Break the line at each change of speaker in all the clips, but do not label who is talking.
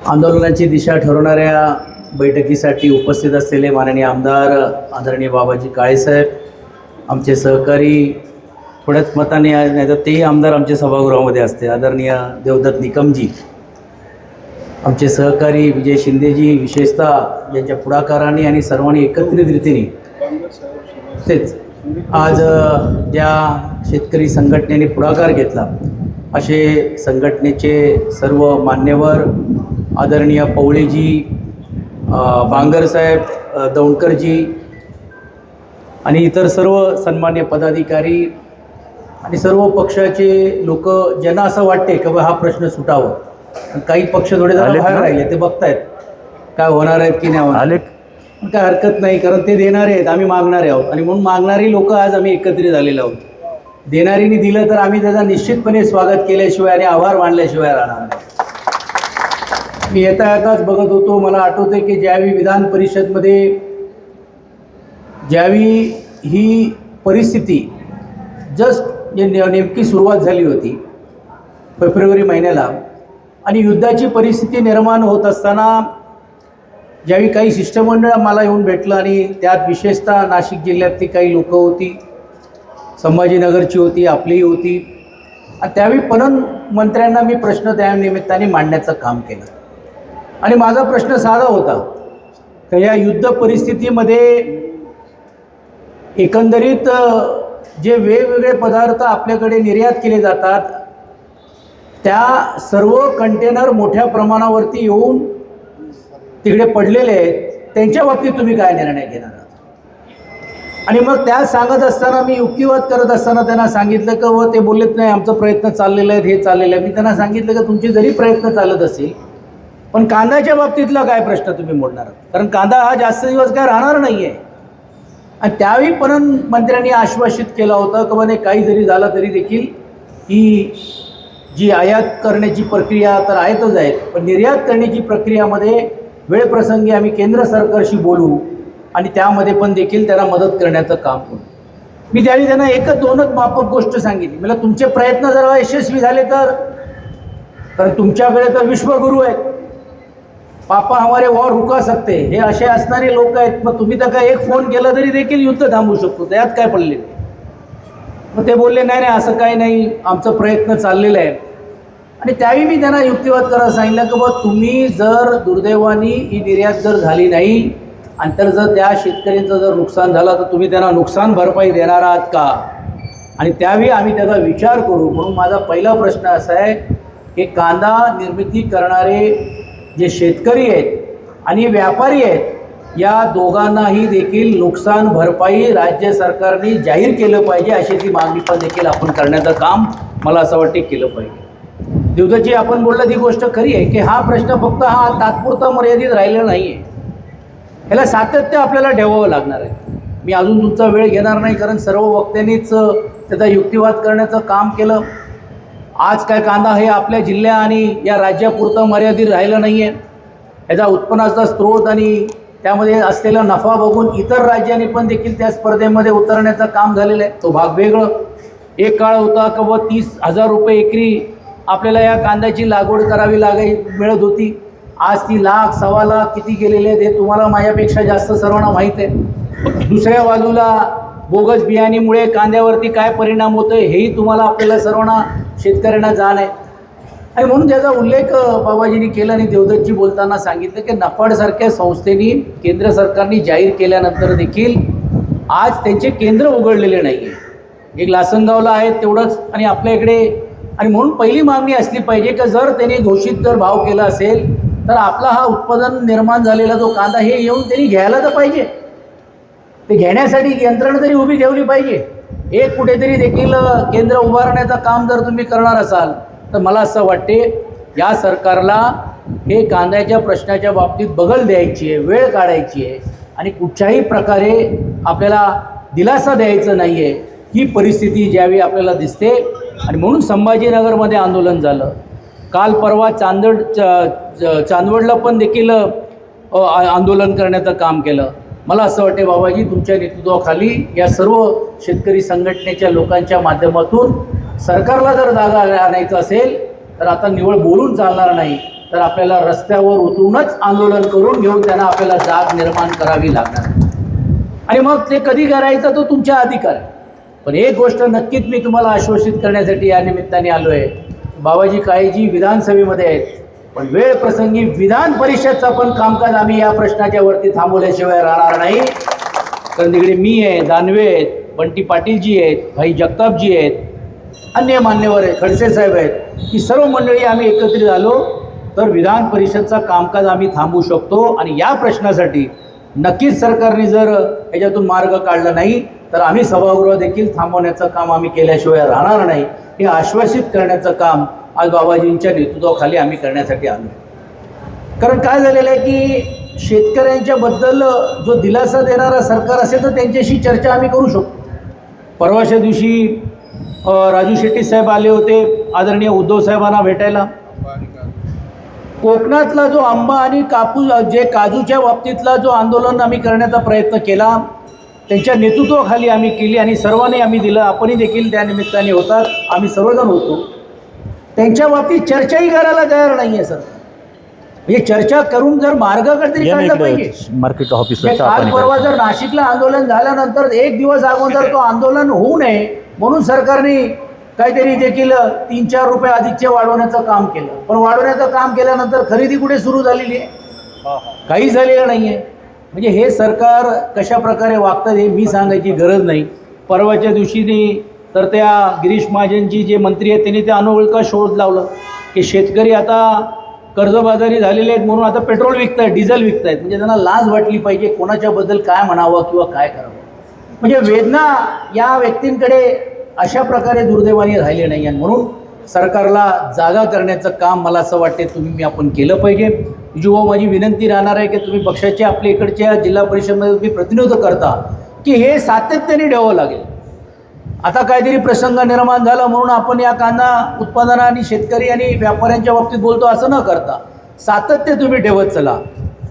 आंदोलनाची दिशा ठरवणाऱ्या बैठकीसाठी उपस्थित असलेले माननीय आमदार आदरणीय बाबाजी काळेसाहेब, आमचे सहकारी थोड्याच मताने नाही तर तेही आमदार आमच्या सभागृहामध्ये असते, आदरणीय देवदत्त निकमजी, आमचे सहकारी विजय शिंदेजी, विशेषतः ज्यांच्या पुढाकाराने आणि सर्वांनी एकत्रित रीतीने तेच आज ज्या शेतकरी संघटनेने पुढाकार घेतला असे संघटनेचे सर्व मान्यवर, आदरणीय पवळेजी, बांगरसाहेब, दौंडकरजी आणि इतर सर्व सन्मान्य पदाधिकारी आणि सर्व पक्षाचे लोक, ज्यांना असं वाटते की हा प्रश्न सुटावा. काही पक्ष थोडे जरा बाहेर राहिले, ते बघतायत काय होणार आहेत की नाही होणार. काय हरकत नाही, कारण ते देणारे आहेत, आम्ही मागणारे आहोत आणि म्हणून मागणारी लोक आज आम्ही एकत्रित झालेलो आहोत. देणारीने दिलं तर आम्ही त्याचा निश्चितपणे स्वागत केल्याशिवाय आणि आभार मानल्याशिवाय राहणार नाही. मी येताच बघत होतो, मला आठवते की ज्यावेळी विधान परिषदमध्ये ज्यावेळी ही परिस्थिती जस्ट नेमकी सुरुवात झाली होती फेब्रुवारी महिन्याला, आणि युद्धाची परिस्थिती निर्माण होत असताना ज्यावेळी काही शिष्टमंडळ मला येऊन भेटलं आणि त्यात विशेषतः नाशिक जिल्ह्यातली काही लोक होती, संभाजीनगरची होती, आपलीही होती, आणि त्यावेळी पणन मंत्र्यांना मी प्रश्न त्या निमित्ताने मांडण्याचं काम केलं. आणि माझा प्रश्न साधा होता की या युद्ध परिस्थितीमध्ये एकंदरीत जे वेगवेगळे पदार्थ आपल्याकडे निर्यात केले जातात त्या सर्व कंटेनर मोठ्या प्रमाणावरती येऊन तिकडे पडलेले आहेत, त्यांच्या बाबतीत तुम्ही काय निर्णय घेणार आहात. आणि मग त्या सांगत असताना मी युक्तिवाद करत असताना त्यांना सांगितलं की व ते बोललेत नाही आमचा प्रयत्न चाललेला आहे, हे चाललेलं आहे. मी त्यांना सांगितलं की तुमचे जरी प्रयत्न चालत असेल पण कांद्याच्या बाबतीतला काय प्रश्न तुम्ही मोडणार आहात, कारण कांदा हा जास्त दिवस काय राहणार नाही आहे. आणि त्यावेळी पणन मंत्र्यांनी आश्वासित केलं होतं की म्हणजे काही जरी झालं तरी देखील ही जी आयात करण्याची प्रक्रिया तर आहेतच आहेत, पण निर्यात करण्याची प्रक्रियामध्ये वेळप्रसंगी आम्ही केंद्र सरकारशी बोलू आणि त्यामध्ये पण देखील त्यांना मदत करण्याचं काम करू. मी त्यावेळी त्यांना एकच दोनच माफक गोष्ट सांगितली, मला तुमचे प्रयत्न जर यशस्वी झाले तर, कारण तुमच्याकडे तर विश्वगुरू आहेत, पापा हमारे वॉर रुका सकते, हे असे असणारे लोक आहेत. मग तुम्ही तर काय एक फोन केला तरी देखील युद्ध थांबवू शकतो, त्यात काय पडले. मग ते बोलले नाही नाही असं काही नाही, आमचा प्रयत्न चाललेला आहे. आणि त्यावेळी मी त्यांना युक्तिवाद करायला सांगितलं की बा तुम्ही जर दुर्दैवाने ही निर्यात जर झाली नाही आणि तर जर त्या शेतकऱ्यांचं जर नुकसान झालं तर तुम्ही त्यांना नुकसान भरपाई देणार आहात का. आणि त्यावेळी आम्ही त्याचा विचार करू. म्हणून माझा पहिला प्रश्न असा आहे की कांदा निर्मिती करणारे जे शेतकरी आहेत आणि व्यापारी आहेत या दोघांनाही देखील नुकसान भरपाई राज्य सरकारने जाहीर केलं पाहिजे, अशी ती मागणी पण देखील आपण करण्याचं काम मला असं वाटते केलं पाहिजे. देवदत्तजी आपण बोललं ती गोष्ट खरी आहे की हा प्रश्न फक्त हा तात्पुरता मर्यादित राहिलेला नाही आहे, ह्याला सातत्य आपल्याला ठेवावं लागणार आहे. मी अजून तुमचा वेळ घेणार नाही, कारण सर्व वक्त्यांनीच त्याचा युक्तिवाद करण्याचं काम केलं. आज काय कांदा हे आपल्या जिल्ह्या आणि या राज्यापुरतं मर्यादित राहिलं नाही आहे. याचा उत्पन्नाचा स्रोत आणि त्यामध्ये असलेला नफा बघून इतर राज्यांनी पण देखील त्या स्पर्धेमध्ये उतरण्याचं काम झालेलं आहे. तो भाग वेगळं. एक काळ होता की व 30,000 रुपये एकरी आपल्याला या कांद्याची लागवड करावी मिळत होती. आज ती लाख, सव्वा लाख किती गेलेले आहेत हे तुम्हाला माझ्यापेक्षा जास्त सर्वांना माहीत आहे. दुसऱ्या बाजूला बोगस बियाणीमुळे कांद्यावरती काय परिणाम होतो हेही तुम्हाला आपल्याला सर्वांना शेतकऱ्यांना जाण आहे. आणि म्हणून त्याचा उल्लेख बाबाजींनी केला आणि देवदत्तजी बोलताना सांगितलं की नफाडसारख्या संस्थेनी केंद्र सरकारने जाहीर केल्यानंतर देखील आज त्यांचे केंद्र उघडलेले नाही आहे. एक लासनगावला आहे तेवढंच आणि आपल्या इकडे. आणि म्हणून पहिली मागणी असली पाहिजे की जर त्यांनी घोषित जर भाव केला असेल तर आपला हा उत्पादन निर्माण झालेला जो कांदा हे येऊन त्यांनी घ्यायला तर पाहिजे. ते घेण्यासाठी यंत्रणा तरी उभी ठेवली पाहिजे. एक कुठेतरी देखील केंद्र उभारण्याचं काम जर तुम्ही करणार असाल तर मला असं वाटते या सरकारला हे कांद्याच्या प्रश्नाच्या बाबतीत बगल द्यायची आहे, वेळ काढायची आहे आणि कुठच्याही प्रकारे आपल्याला दिलासा द्यायचं नाही आहे. ही परिस्थिती ज्यावेळी आपल्याला दिसते आणि म्हणून संभाजीनगरमध्ये आंदोलन झालं. काल परवा चांदवडला पण देखील आंदोलन करण्याचं काम केलं. मला असं वाटते बाबाजी तुमच्या नेतृत्वाखाली या सर्व शेतकरी संघटनेच्या लोकांच्या माध्यमातून सरकारला जर जागा आणायचं असेल तर आता निवळ बोलून चालणार नाही, तर आपल्याला रस्त्यावर उतरूनच आंदोलन करून घेऊन त्यांना आपल्याला जाग निर्माण करावी लागणार आणि मग ते कधी करायचं तो तुमचा अधिकार आहे. पण एक गोष्ट नक्कीच मी तुम्हाला आश्वासित करण्यासाठी या निमित्ताने आलो आहे. बाबाजी काळेजी विधानसभेमध्ये आहेत, पण वेळ प्रसंगी विधान परिषदचं पण कामकाज आम्ही या प्रश्नाच्या वरती थांबवल्याशिवाय राहणार नाही. कारण तिकडे मी आहे, दानवे आहेत, बंटी पाटीलजी आहेत, भाई जगतापजी आहेत, अन्य मान्यवर आहेत, खडसे साहेब आहेत, ही सर्व मंडळी आम्ही एकत्रित आलो तर विधान परिषदचा कामकाज आम्ही थांबवू शकतो. आणि या प्रश्नासाठी नक्कीच सरकारने जर याच्यातून मार्ग काढला नाही तर आम्ही सभागृह देखील थांबवण्याचं काम आम्ही केल्याशिवाय राहणार नाही. हे आश्वासित करण्याचं काम आज बाबाजींच्या नेतृत्वाखाली आम्ही करण्यासाठी आलो. कारण काय झालेलं आहे की शेतकऱ्यांच्या बद्दल जो दिलासा देणारा सरकार असेल तर त्यांच्याशी चर्चा आम्ही करू शकतो. परवाच्या दिवशी राजू शेट्टी साहेब आले होते आदरणीय उद्धव साहेबांना भेटायला. कोकणातला जो आंबा आणि कापूस जे काजूच्या बाबतीतला जो आंदोलन आम्ही करण्याचा प्रयत्न केला त्यांच्या नेतृत्वाखाली आम्ही केली आणि सर्वांनी आम्ही दिलं. आपणही देखील त्या निमित्ताने होतात, आम्ही सर्वजण होतो. त्यांच्या बाबतीत चर्चाही करायला तयार नाही आहे सर. म्हणजे चर्चा करून जर मार्ग काहीतरी काढला पाहिजे.
मार्केट ऑफिसर
काल परवा जर नाशिकला आंदोलन झाल्यानंतर एक दिवस अगोदर तो आंदोलन होऊ नये म्हणून सरकारने काहीतरी देखील 3-4 रुपये अधिकचे वाढवण्याचं काम केलं. पण वाढवण्याचं काम केल्यानंतर खरेदी कुठे सुरू झालेली आहे? काही झालेलं नाही आहे. म्हणजे हे सरकार कशा प्रकारे वागतं हे मी सांगायची गरज नाही. परवाच्या दिवशी तर त्या गिरीश महाजनजी जे मंत्री आहेत त्यांनी त्या अनोळखा शोध लावलं की शेतकरी आता कर्जबाजारी झालेले आहेत म्हणून आता पेट्रोल विकत आहेत, डिझेल विकत आहेत. म्हणजे त्यांना लाज वाटली पाहिजे कोणाच्याबद्दल काय म्हणावं किंवा काय करावं. म्हणजे वेदना या व्यक्तींकडे अशा प्रकारे दुर्दैवाने राहिले नाही आहे. म्हणून सरकारला जागा करण्याचं काम मला असं वाटते तुम्ही आपण केलं पाहिजे. जो माझी विनंती राहणार आहे की तुम्ही पक्षाचे आपल्या इकडच्या जिल्हा परिषदमध्ये तुम्ही प्रतिनिधित्व करता की हे सातत्याने ठेवावं लागेल. आता काहीतरी प्रसंग निर्माण झाला म्हणून आपण या कांदा उत्पादन आणि शेतकरी आणि व्यापाऱ्यांच्या बाबतीत बोलतो असं न करता सातत्य तुम्ही ठेवत चला.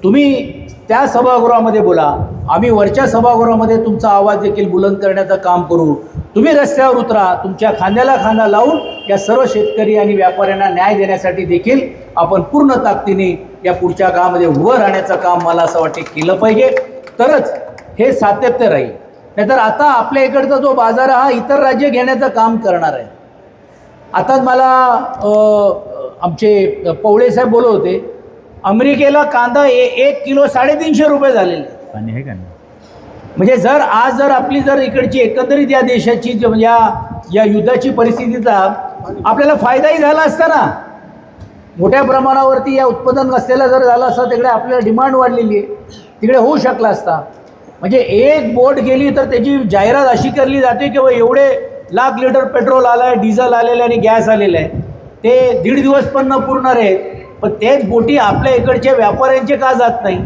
तुम्ही त्या सभागृहामध्ये बोला, आम्ही वरच्या सभागृहामध्ये तुमचा आवाज देखील बुलंद करण्याचं काम करू. तुम्ही रस्त्यावर उतरा, तुमच्या खांद्याला खांदा लावून या सर्व शेतकरी आणि व्यापाऱ्यांना न्याय देण्यासाठी देखील आपण पूर्ण ताकदीने या पुढच्या काळामध्ये उभं राहण्याचं काम मला असं वाटते केलं पाहिजे. तरच हे सातत्य राहील. नाहीतर आता आपल्या इकडचा जो बाजार हा इतर राज्य घेण्याचं काम करणार आहे. आताच मला आमचे पवळे साहेब बोलत होते अमेरिकेला कांदा 1 किलो 350 रुपये झालेले
पाणी आहे का नाही.
म्हणजे जर आपली इकडची एकंदरीत या देशाची या युद्धाची परिस्थितीचा आपल्याला फायदाही झाला असता ना. मोठ्या प्रमाणावरती या उत्पादन असलेला जर झाला असता तिकडे आपल्याला डिमांड वाढलेली आहे, तिकडे होऊ शकला असता. म्हणजे एक बोट गेली तर त्याची जाहिरात अशी करली जाते की एवढे लाख लिटर पेट्रोल आलं आहे, डिझेल आलेलं आहे आणि गॅस आलेलं आहे. ते 1.5 दिवस पण न पुरणार आहेत. पण तेच बोटी आपल्या इकडच्या व्यापाऱ्यांचे का जात नाही,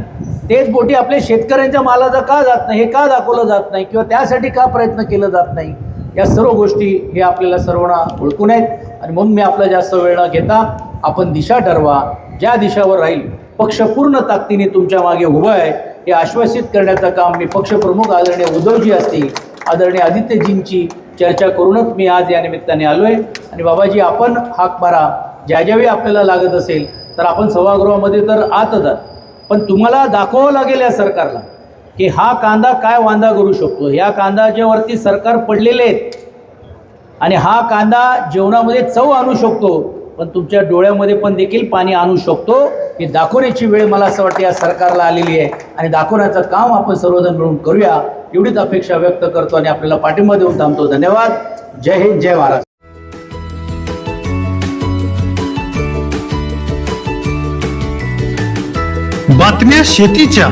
तेच बोटी आपल्या शेतकऱ्यांच्या मालाचा का जात नाही, हे का दाखवलं जात नाही किंवा त्यासाठी का प्रयत्न केलं जात नाही. या सर्व गोष्टी हे आपल्याला सर्वांना ओळखून आहेत. आणि म्हणून मी आपला जास्त वेळ न घेता आपण दिशा ठरवा, ज्या दिशावर राहील पक्ष पूर्ण ताकदीने तुमच्या मागे उभं आहे हे आश्वासित करण्याचं काम मी पक्षप्रमुख आदरणीय उद्धवजी असतील, आदरणीय आदित्यजींची चर्चा करूनच मी आज या निमित्ताने आलो आहे. आणि बाबाजी आपण हाक मारा, ज्यावेळी आपल्याला लागत असेल तर आपण सभागृहामध्ये तर आतच आहात, पण तुम्हाला दाखवावं लागेल या सरकारला की हा कांदा काय वांदा करू शकतो. ह्या कांद्याच्यावरती सरकार पडलेले आहेत आणि हा कांदा जेवणामध्ये चव आणू शकतो, पण तुमच्या डोळ्यामध्ये पण देखील पाणी आणू शकतो. हे दाखवण्याची वेळ मला असं वाटतं या सरकारला आलेली आहे आणि दाखवण्याचं काम आपण सर्वजण मिळून करूया एवढीच अपेक्षा व्यक्त करतो आणि आपल्याला पाठिंबा देऊन थांबतो. धन्यवाद. जय हिंद, जय महाराष्ट्र.
बातम्या शेतीच्या,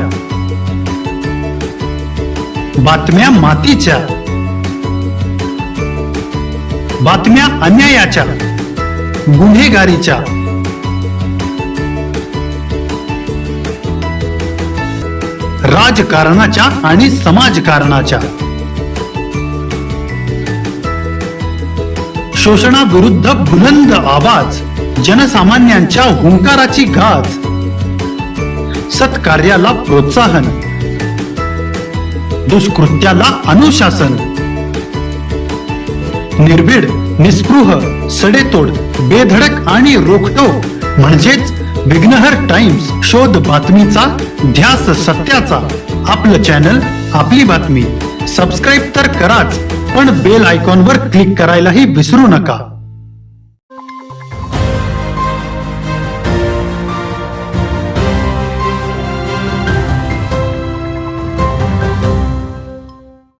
बातम्या मातीच्या, बातम्या अन्यायाच्या, गुन्हेगारीच्या, राजकारणाच्या आणि समाजकारणाच्या, शोषणाविरुद्ध बुलंद आवाज, जनसामान्यांच्या हुंकाराची गाज, सत्कार्याला प्रोत्साहन, दुष्कृत्याला अनुशासन, निर्भीड, निस्पृह, सडेतोड, बेधडक आणि रोखठोक म्हणजेच विघ्नहर टाइम्स, शोध बातमीचा, ध्यास सत्याचा. आपलं चॅनल, आपली बातमी. सबस्क्राईब तर कराच, पण बेल आयकॉनवर क्लिक करायलाही विसरू नका.